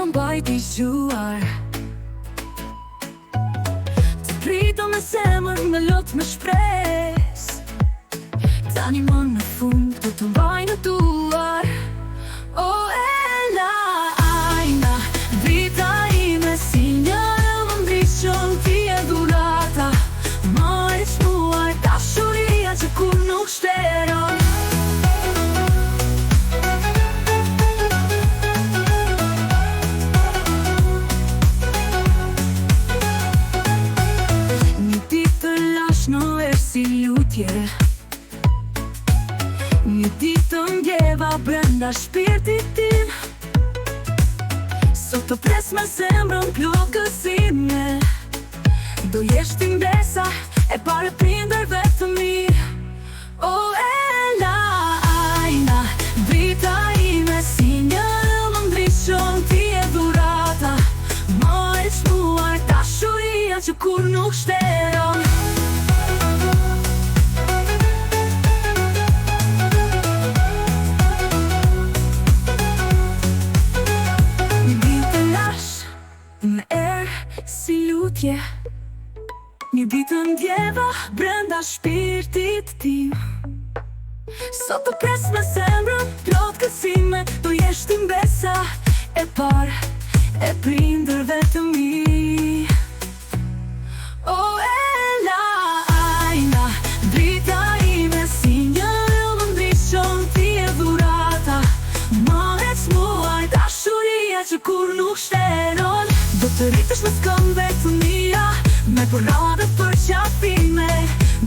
më mbajt i zgjuar. Të prito me zemër, me lot me shpres. Tani më në fund do të mbaj në duar. O Ela, ajna, vita ime si një ëndriqon ti e dhurata. Më muaj dashuria që kur nuk shteron. Një ditë të lash në erë si lutje. Një ditë të ndjeva brenda shpirtit tim. Sot të pres me zemrën plot gëzime. Do jesh ti mbesa e pare prindërve të mirë. O Ela, ajna, vita ime si një ëndriqon ti e dhurata. Më muaj dashuria që kur nuk shteron. Në erë si lutje. Një ditë ndjeva brenda shpirtit tim. Sot të pres me zemrën plot gëzime. Do jesh ti mbesa e parë e prindërve të mi. O Ela, ajna, drita ime si një ëndriqon ti e dhurata. Më muaj dashuria që kur nuk shteron. Do të rritësh me skëmbe të mija, me përrade për qafime.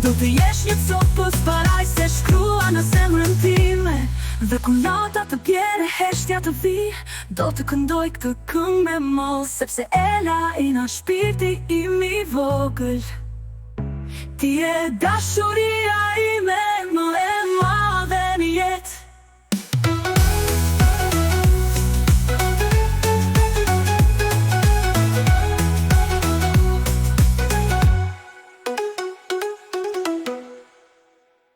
Do të jesh një copës paraj se shkrua në zemrën time. Dhe kur nata të bjere heshtja të vi, do të këndoj këtë këngë me moll. Sepse Ela ina shpirti im i vogël. Ti e dashuria ime më